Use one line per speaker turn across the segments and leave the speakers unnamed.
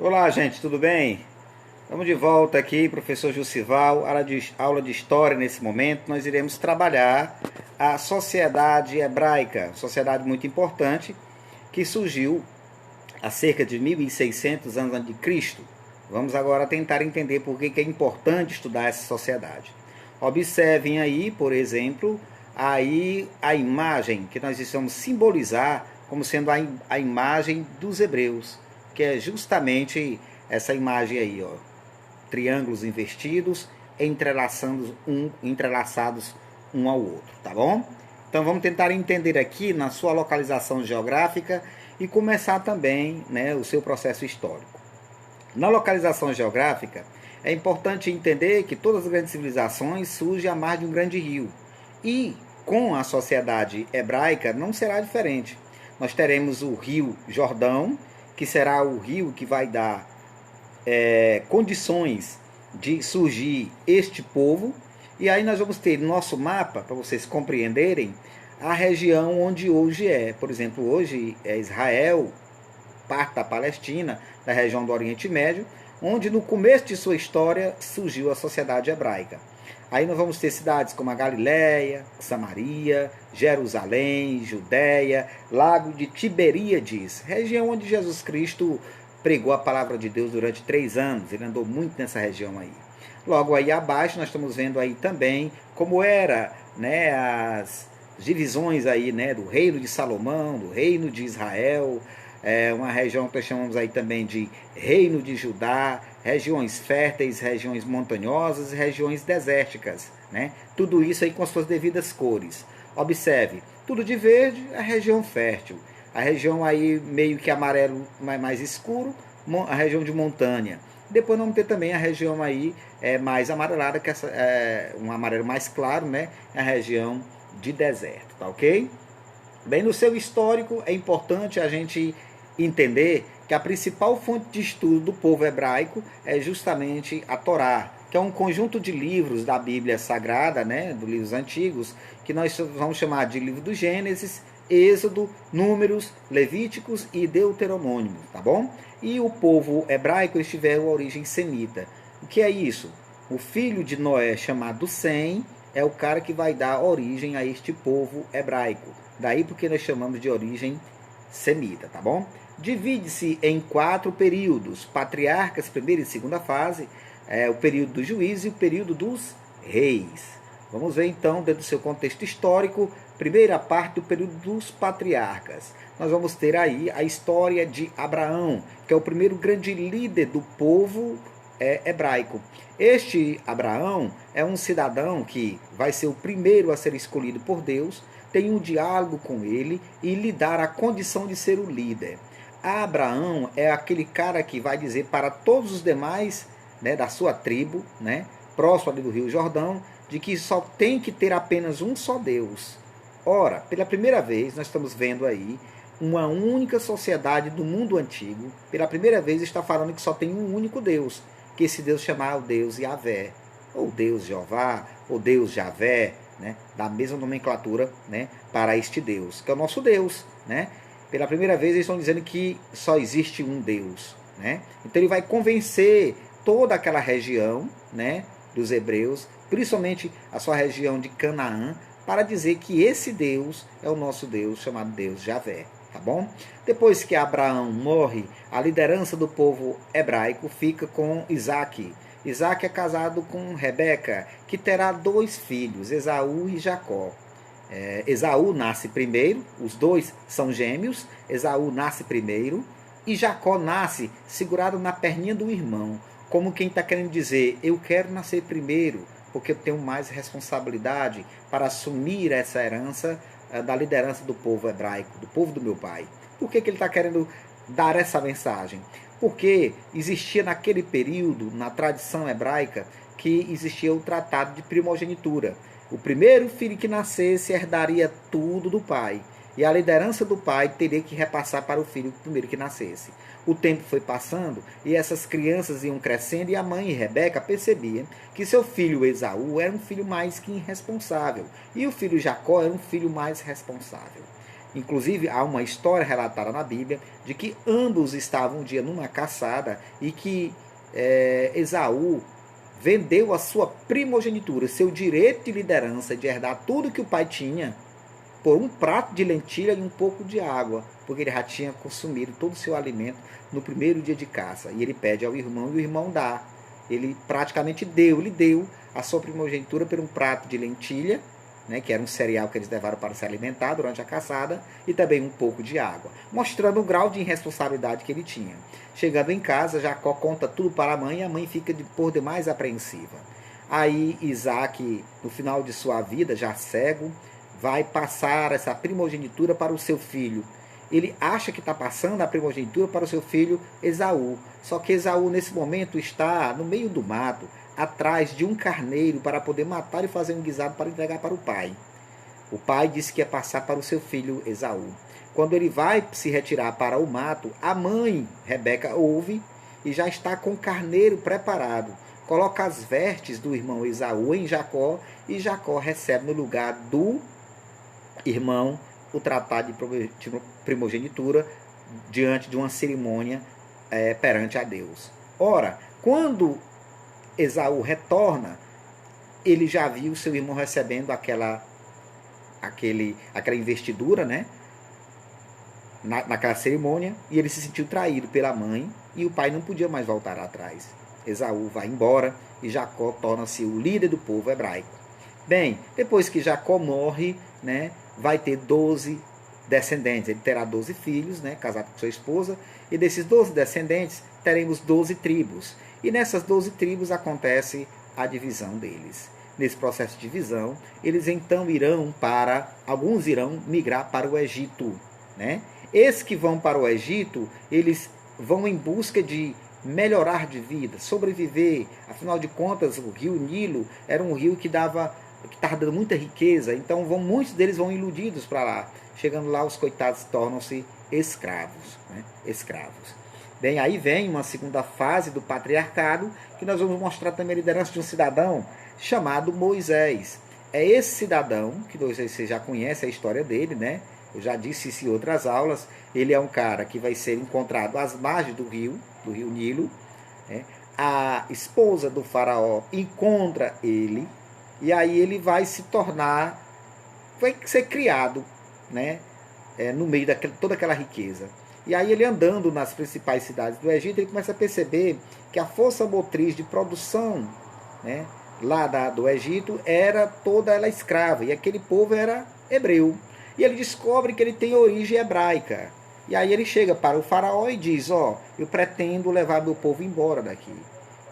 Olá, gente, tudo bem? Vamos de volta aqui, professor Jussival, aula de História nesse momento. Nós iremos trabalhar a sociedade hebraica, sociedade muito importante, que surgiu há cerca de 1600 anos antes de Cristo. Vamos agora tentar entender por que é importante estudar essa sociedade. Observem aí, por exemplo, aí a imagem que nós estamos simbolizar como sendo a imagem dos hebreus, que é justamente essa imagem aí, ó, triângulos invertidos, entrelaçados um ao outro, tá bom? Então vamos tentar entender aqui na sua localização geográfica e começar também, né, o seu processo histórico. Na localização geográfica, é importante entender que todas as grandes civilizações surgem à margem de um grande rio. E com a sociedade hebraica não será diferente. Nós teremos o rio Jordão, que será o rio que vai dar condições de surgir este povo. E aí nós vamos ter no nosso mapa, para vocês compreenderem, a região onde hoje é. Por exemplo, hoje é Israel, parte da Palestina, da região do Oriente Médio, onde no começo de sua história surgiu a sociedade hebraica. Aí nós vamos ter cidades como a Galileia, Samaria, Jerusalém, Judéia, Lago de Tiberíades, região onde Jesus Cristo pregou a palavra de Deus durante 3 anos. Ele andou muito nessa região aí. Logo aí abaixo nós estamos vendo aí também como era, né, as divisões aí, né, do reino de Salomão, do reino de Israel, uma região que nós chamamos aí também de reino de Judá, regiões férteis, regiões montanhosas e regiões desérticas, né? Tudo isso aí com as suas devidas cores. Observe, tudo de verde, a região fértil. A região aí meio que amarelo mais escuro, a região de montanha. Depois vamos ter também a região aí mais amarelada, que é um amarelo mais claro, né? A região de deserto, tá ok? Bem, no seu histórico é importante a gente entender que a principal fonte de estudo do povo hebraico é justamente a Torá, que é um conjunto de livros da Bíblia Sagrada, né, dos livros antigos, que nós vamos chamar de livro do Gênesis, Êxodo, Números, Levíticos e Deuteronômio, tá bom? E o povo hebraico eles tiveram origem semita. O que é isso? O filho de Noé, chamado Sem, é o cara que vai dar origem a este povo hebraico. Daí porque nós chamamos de origem semita, tá bom? Divide-se em 4 períodos: patriarcas, primeira e segunda fase, o período dos juízes e o período dos reis. Vamos ver então, dentro do seu contexto histórico, primeira parte do período dos patriarcas. Nós vamos ter aí a história de Abraão, que é o primeiro grande líder do povo hebraico. Este Abraão é um cidadão que vai ser o primeiro a ser escolhido por Deus, tem um diálogo com ele e lhe dar a condição de ser o líder. Abraão é aquele cara que vai dizer para todos os demais, né, da sua tribo, né, próximo ali do Rio Jordão, de que só tem que ter apenas um só Deus. Ora, pela primeira vez nós estamos vendo aí uma única sociedade do mundo antigo, pela primeira vez está falando que só tem um único Deus, que esse Deus chamar o Deus Yahvé, ou Deus Jeová, ou Deus Javé, né, da mesma nomenclatura, né, para este Deus, que é o nosso Deus, né? Pela primeira vez eles estão dizendo que só existe um Deus, né? Então ele vai convencer toda aquela região, né, dos hebreus, principalmente a sua região de Canaã, para dizer que esse Deus é o nosso Deus, chamado Deus Javé, tá bom? Depois que Abraão morre, a liderança do povo hebraico fica com Isaac. Isaac é casado com Rebeca, que terá 2 filhos, Esaú e Jacó. Esaú nasce primeiro, os 2 são gêmeos, Esaú nasce primeiro e Jacó nasce segurado na perninha do irmão, como quem está querendo dizer, eu quero nascer primeiro, porque eu tenho mais responsabilidade para assumir essa herança da liderança do povo hebraico, do povo do meu pai. Por que ele está querendo dar essa mensagem? Porque existia naquele período, na tradição hebraica, que existia o tratado de primogenitura. O primeiro filho que nascesse herdaria tudo do pai. E a liderança do pai teria que repassar para o filho primeiro que nascesse. O tempo foi passando e essas crianças iam crescendo e a mãe Rebeca percebia que seu filho Esaú era um filho mais que irresponsável e o filho Jacó era um filho mais responsável. Inclusive, há uma história relatada na Bíblia de que ambos estavam um dia numa caçada e que Esaú vendeu a sua primogenitura, seu direito de liderança, de herdar tudo que o pai tinha, por um prato de lentilha e um pouco de água, porque ele já tinha consumido todo o seu alimento no primeiro dia de caça. E ele pede ao irmão e o irmão dá. Ele praticamente lhe deu a sua primogenitura por um prato de lentilha, né, que era um cereal que eles levaram para se alimentar durante a caçada, e também um pouco de água, mostrando o grau de irresponsabilidade que ele tinha. Chegando em casa, Jacó conta tudo para a mãe e a mãe fica por demais apreensiva. Aí Isaac, no final de sua vida, já cego, vai passar essa primogenitura para o seu filho. Ele acha que está passando a primogenitura para o seu filho Esaú. Só que Esaú, nesse momento, está no meio do mato, atrás de um carneiro, para poder matar e fazer um guisado para entregar para o pai. O pai disse que ia passar para o seu filho Esaú. Quando ele vai se retirar para o mato, a mãe, Rebeca, ouve e já está com o carneiro preparado. Coloca as vestes do irmão Esaú em Jacó e Jacó recebe no lugar do irmão o tratado de primogenitura diante de uma cerimônia perante a Deus. Ora, quando Esaú retorna, ele já viu seu irmão recebendo aquela investidura, né? Naquela cerimônia, e ele se sentiu traído pela mãe, e o pai não podia mais voltar atrás. Esaú vai embora e Jacó torna-se o líder do povo hebraico. Bem, depois que Jacó morre, né, vai ter 12 descendentes. Ele terá 12 filhos, né, casado com sua esposa, e desses 12 descendentes teremos 12 tribos. E nessas 12 tribos acontece a divisão deles. Nesse processo de divisão, eles então alguns irão migrar para o Egito, né? Esses que vão para o Egito, eles vão em busca de melhorar de vida, sobreviver. Afinal de contas, o rio Nilo era um rio que estava dando muita riqueza, então muitos deles vão iludidos para lá. Chegando lá, os coitados tornam-se escravos, né? Escravos. Bem, aí vem uma segunda fase do patriarcado, que nós vamos mostrar também a liderança de um cidadão chamado Moisés. É esse cidadão, que você já conhece a história dele, né? Eu já disse isso em outras aulas. Ele é um cara que vai ser encontrado às margens do rio Nilo, né? A esposa do faraó encontra ele, e aí ele vai ser criado, né? No meio de toda aquela riqueza. E aí ele andando nas principais cidades do Egito, ele começa a perceber que a força motriz de produção, né, lá do Egito era toda ela escrava, e aquele povo era hebreu. E ele descobre que ele tem origem hebraica. E aí ele chega para o faraó e diz: eu pretendo levar meu povo embora daqui.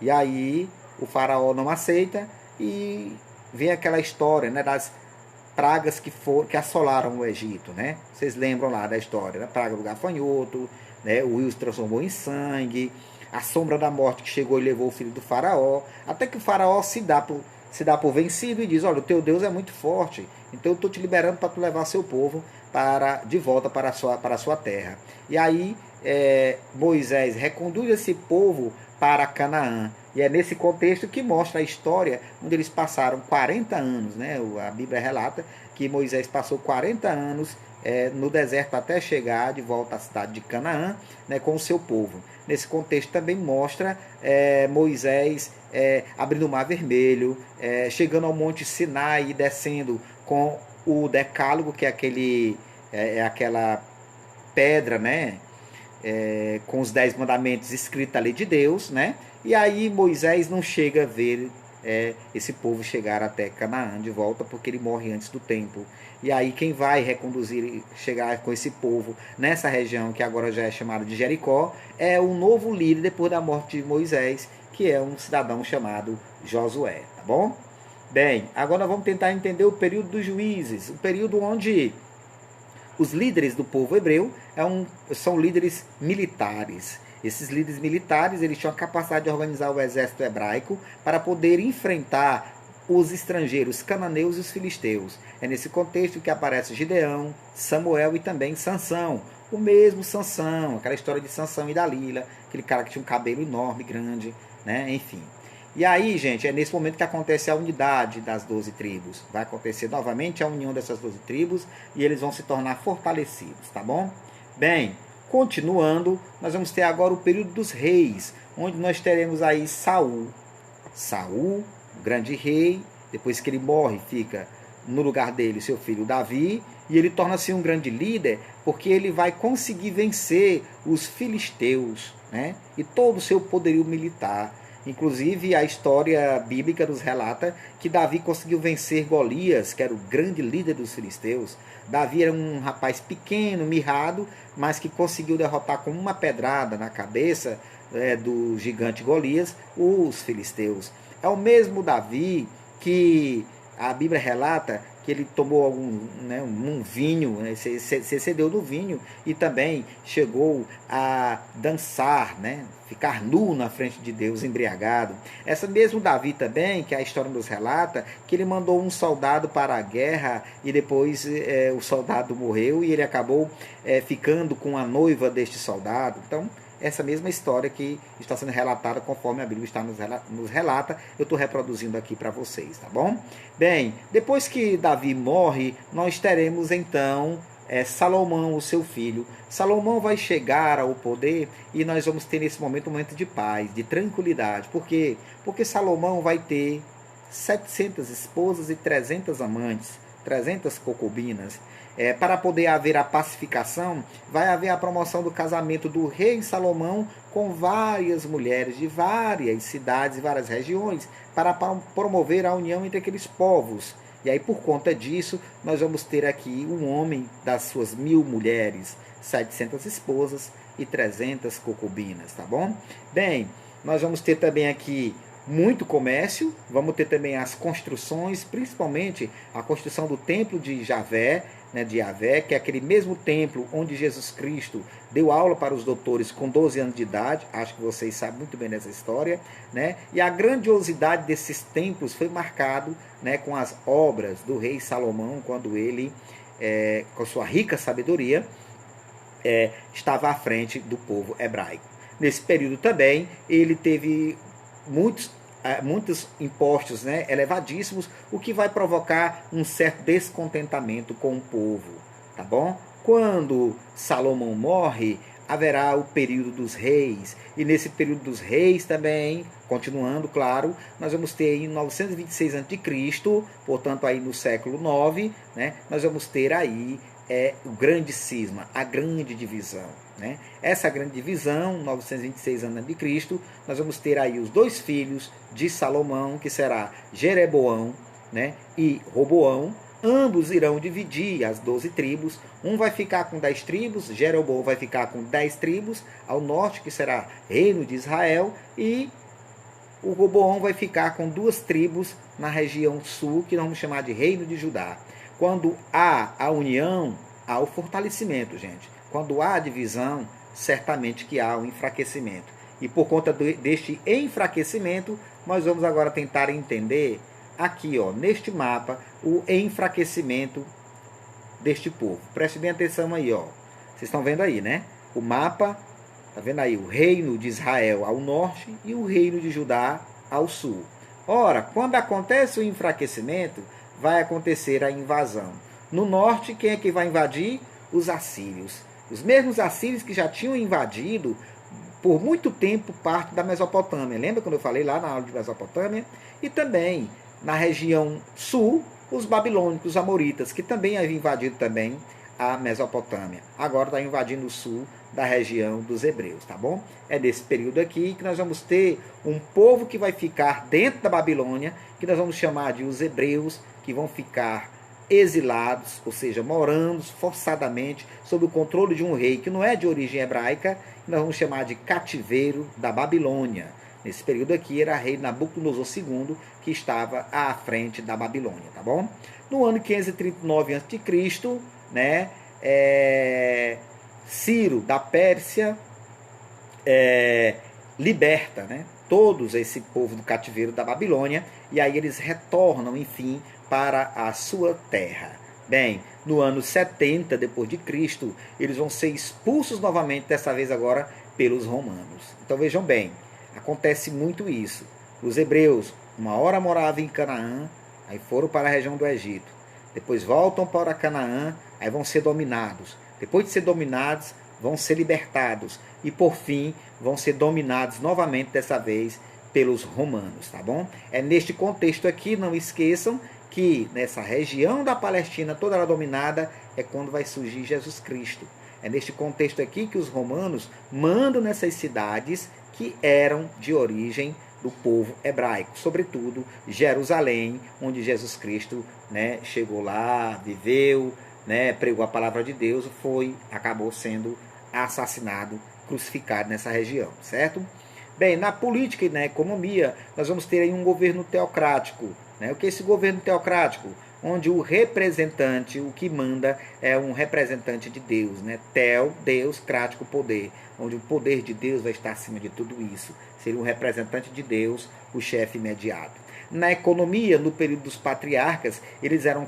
E aí o faraó não aceita, e vem aquela história, né, das pragas que assolaram o Egito, né? Vocês lembram lá da história, né? Praga do gafanhoto, né? O rio se transformou em sangue, a sombra da morte que chegou e levou o filho do faraó, até que o faraó se dá por vencido e diz: olha, o teu Deus é muito forte, então eu estou te liberando para tu levar seu povo de volta para a sua terra. E aí Moisés reconduz esse povo para Canaã. E é nesse contexto que mostra a história onde eles passaram 40 anos. Né? A Bíblia relata que Moisés passou 40 anos no deserto até chegar de volta à cidade de Canaã, né, com o seu povo. Nesse contexto também mostra Moisés abrindo o Mar Vermelho, chegando ao Monte Sinai e descendo com o Decálogo, que é aquela pedra, né, com os 10 mandamentos escritos ali de Deus, né? E aí Moisés não chega a ver esse povo chegar até Canaã de volta, porque ele morre antes do tempo. E aí quem vai reconduzir, chegar com esse povo nessa região, que agora já é chamada de Jericó, é um novo líder depois da morte de Moisés, que é um cidadão chamado Josué, tá bom? Bem, agora nós vamos tentar entender o período dos juízes, o período onde os líderes do povo hebreu são líderes militares. Esses líderes militares, eles tinham a capacidade de organizar o exército hebraico para poder enfrentar os estrangeiros, os cananeus e os filisteus. É nesse contexto que aparece Gideão, Samuel e também Sansão. O mesmo Sansão, aquela história de Sansão e Dalila, aquele cara que tinha um cabelo enorme, grande, né? Enfim. E aí, gente, é nesse momento que acontece a unidade das 12 tribos. Vai acontecer novamente a união dessas 12 tribos e eles vão se tornar fortalecidos, tá bom? Bem, continuando, nós vamos ter agora o período dos reis, onde nós teremos aí Saul. Saul, o grande rei, depois que ele morre, fica no lugar dele seu filho Davi, e ele torna-se um grande líder, porque ele vai conseguir vencer os filisteus, né? E todo o seu poderio militar. Inclusive, a história bíblica nos relata que Davi conseguiu vencer Golias, que era o grande líder dos filisteus. Davi era um rapaz pequeno, mirrado, mas que conseguiu derrotar com uma pedrada na cabeça do gigante Golias os filisteus. É o mesmo Davi que a Bíblia relata que ele tomou um vinho, se excedeu do vinho e também chegou a dançar, né, ficar nu na frente de Deus, embriagado. Essa mesmo Davi também, que a história nos relata, que ele mandou um soldado para a guerra e depois o soldado morreu e ele acabou ficando com a noiva deste soldado. Então, essa mesma história que está sendo relatada conforme a Bíblia nos relata, eu estou reproduzindo aqui para vocês, tá bom? Bem, depois que Davi morre, nós teremos então Salomão, o seu filho. Salomão vai chegar ao poder e nós vamos ter nesse momento um momento de paz, de tranquilidade. Por quê? Porque Salomão vai ter 700 esposas e 300 amantes, 300 concubinas. Para poder haver a pacificação, vai haver a promoção do casamento do rei Salomão com várias mulheres de várias cidades e várias regiões, para promover a união entre aqueles povos. E aí, por conta disso, nós vamos ter aqui um homem das suas 1000 mulheres, 700 esposas e 300 concubinas, tá bom? Bem, nós vamos ter também aqui muito comércio, vamos ter também as construções, principalmente a construção do templo de Javé, de Yahvé, que é aquele mesmo templo onde Jesus Cristo deu aula para os doutores com 12 anos de idade. Acho que vocês sabem muito bem dessa história, né? E a grandiosidade desses templos foi marcado, né, com as obras do rei Salomão, quando ele, com sua rica sabedoria, estava à frente do povo hebraico. Nesse período também, ele teve muitos impostos, né, elevadíssimos, o que vai provocar um certo descontentamento com o povo, tá bom? Quando Salomão morre, haverá o período dos reis, e nesse período dos reis também, continuando, claro, nós vamos ter em 926 a.C., portanto aí no século IX, né, nós vamos ter aí o grande cisma, a grande divisão, né? Essa grande divisão, 926 a.C., nós vamos ter aí os dois filhos de Salomão, que será Jeroboão, né, e Roboão. Ambos irão dividir as 12 tribos. Um vai ficar com 10 tribos, Jeroboão vai ficar com 10 tribos ao norte, que será reino de Israel, e o Roboão vai ficar com 2 tribos na região sul, que nós vamos chamar de reino de Judá. Quando há a união, há o fortalecimento, gente. Quando há a divisão, certamente que há o enfraquecimento. E por conta deste enfraquecimento, nós vamos agora tentar entender aqui, ó, neste mapa, o enfraquecimento deste povo. Preste bem atenção aí, ó. Vocês estão vendo aí, né? O mapa, tá vendo aí? O reino de Israel ao norte e o reino de Judá ao sul. Ora, quando acontece o enfraquecimento, vai acontecer a invasão. No norte, quem é que vai invadir? Os assírios. Os mesmos assírios que já tinham invadido por muito tempo parte da Mesopotâmia. Lembra quando eu falei lá na aula de Mesopotâmia? E também na região sul, os babilônicos, os amoritas, que também haviam invadido também a Mesopotâmia. Agora está invadindo o sul da região dos hebreus, tá bom? É nesse período aqui que nós vamos ter um povo que vai ficar dentro da Babilônia, que nós vamos chamar de os hebreus, que vão ficar exilados, ou seja, morando forçadamente sob o controle de um rei que não é de origem hebraica, que nós vamos chamar de cativeiro da Babilônia. Nesse período aqui era rei Nabucodonosor II, que estava à frente da Babilônia, tá bom? No ano 539 a.C., né, Ciro da Pérsia liberta, né, todos esse povo do cativeiro da Babilônia, e aí eles retornam, enfim, para a sua terra. Bem, no ano 70 depois de Cristo, eles vão ser expulsos novamente, dessa vez agora pelos romanos. Então vejam bem, acontece muito isso. Os hebreus, uma hora moravam em Canaã, aí foram para a região do Egito. Depois voltam para Canaã, aí vão ser dominados. Depois de ser dominados, vão ser libertados. E por fim, vão ser dominados novamente, dessa vez, pelos romanos, tá bom? É neste contexto aqui, não esqueçam, que nessa região da Palestina, toda ela dominada, é quando vai surgir Jesus Cristo. É neste contexto aqui que os romanos mandam nessas cidades que eram de origem do povo hebraico, sobretudo Jerusalém, onde Jesus Cristo, né, chegou lá, viveu, né, pregou a palavra de Deus, acabou sendo assassinado, crucificado nessa região, certo? Bem, na política e na economia, nós vamos ter aí um governo teocrático. Né? O que é esse governo teocrático? Onde o representante, o que manda, é um representante de Deus. Né? Teo, Deus, crático, poder. Onde o poder de Deus vai estar acima de tudo isso. Seria um representante de Deus, o chefe imediato. Na economia, no período dos patriarcas, eles eram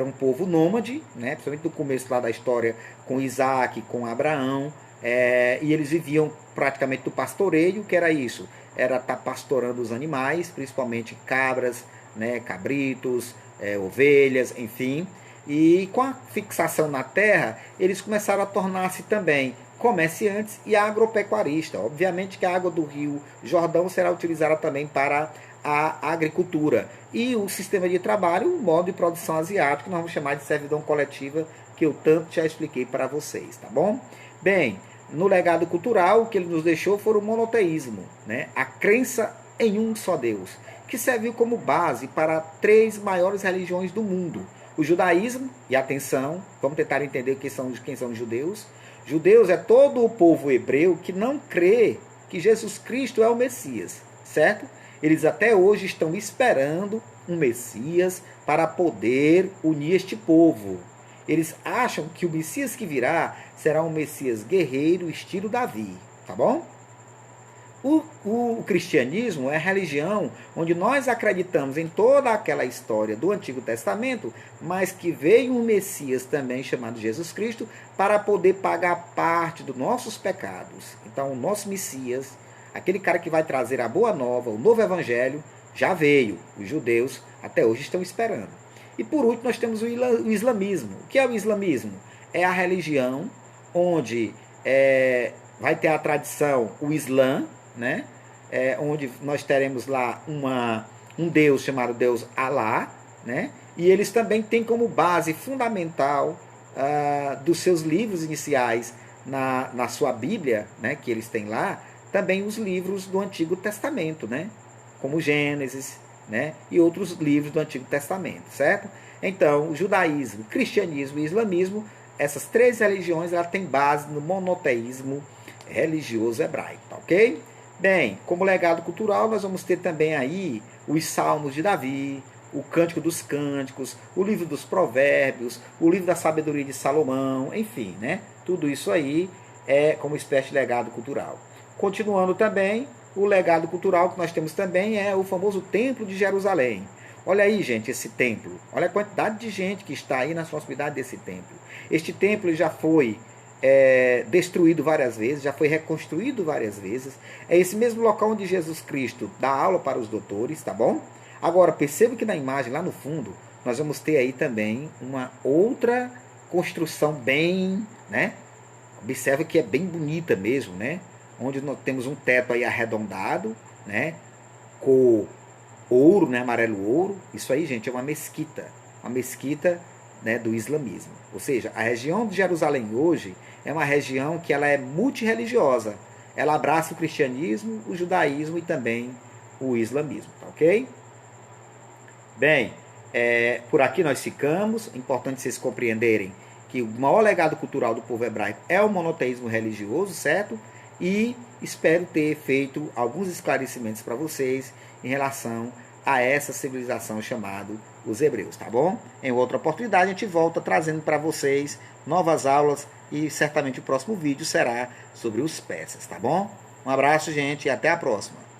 um povo nômade, né? Principalmente no começo lá da história, com Isaac, com Abraão. E eles viviam praticamente do pastoreio. Que era isso? Era estar pastorando os animais, principalmente cabras, né, cabritos, ovelhas, enfim. E com a fixação na terra, eles começaram a tornar-se também comerciantes e agropecuaristas. Obviamente que a água do rio Jordão será utilizada também para a agricultura. E o sistema de trabalho, o modo de produção asiático, nós vamos chamar de servidão coletiva, que eu tanto já expliquei para vocês, tá bom? Bem, no legado cultural, o que ele nos deixou foi o monoteísmo, né? A crença em um só Deus, que serviu como base para 3 maiores religiões do mundo. O judaísmo, e atenção, vamos tentar entender quem são os judeus. Judeus é todo o povo hebreu que não crê que Jesus Cristo é o Messias, certo? Eles até hoje estão esperando um Messias para poder unir este povo. Eles acham que o Messias que virá será um Messias guerreiro, estilo Davi, tá bom? O cristianismo é a religião onde nós acreditamos em toda aquela história do Antigo Testamento, mas que veio um Messias também chamado Jesus Cristo para poder pagar parte dos nossos pecados. Então o nosso Messias, aquele cara que vai trazer a boa nova, o novo evangelho, já veio. Os judeus até hoje estão esperando. E por último nós temos o islamismo. O que é o islamismo? É a religião onde vai ter a tradição, o Islã, né? Onde nós teremos lá um Deus chamado Deus Alá, né? E eles também têm como base fundamental dos seus livros iniciais na sua Bíblia, né? Que eles têm lá, também os livros do Antigo Testamento, né? Como Gênesis, né? E outros livros do Antigo Testamento, certo? Então, o judaísmo, cristianismo e islamismo, essas 3 religiões, ela tem base no monoteísmo religioso hebraico, tá ok? Bem, como legado cultural, nós vamos ter também aí os Salmos de Davi, o Cântico dos Cânticos, o livro dos Provérbios, o livro da Sabedoria de Salomão, enfim, né? Tudo isso aí é como espécie de legado cultural. Continuando também, o legado cultural que nós temos também é o famoso Templo de Jerusalém. Olha aí, gente, esse templo. Olha a quantidade de gente que está aí na proximidade desse templo. Este templo já foi destruído várias vezes, já foi reconstruído várias vezes. É esse mesmo local onde Jesus Cristo dá aula para os doutores, tá bom? Agora, perceba que na imagem, lá no fundo, nós vamos ter aí também uma outra construção bem, né? Observa que é bem bonita mesmo, né? Onde nós temos um teto aí arredondado, né? Com ouro, né? Amarelo ouro. Isso aí, gente, é uma mesquita. Uma mesquita, né, do islamismo. Ou seja, a região de Jerusalém hoje é uma região que ela é multirreligiosa. Ela abraça o cristianismo, o judaísmo e também o islamismo, tá ok? Bem, por aqui nós ficamos. É importante vocês compreenderem que o maior legado cultural do povo hebraico é o monoteísmo religioso, certo? E espero ter feito alguns esclarecimentos para vocês em relação a essa civilização chamada os hebreus, tá bom? Em outra oportunidade a gente volta trazendo para vocês novas aulas e certamente o próximo vídeo será sobre os persas, tá bom? Um abraço, gente, e até a próxima.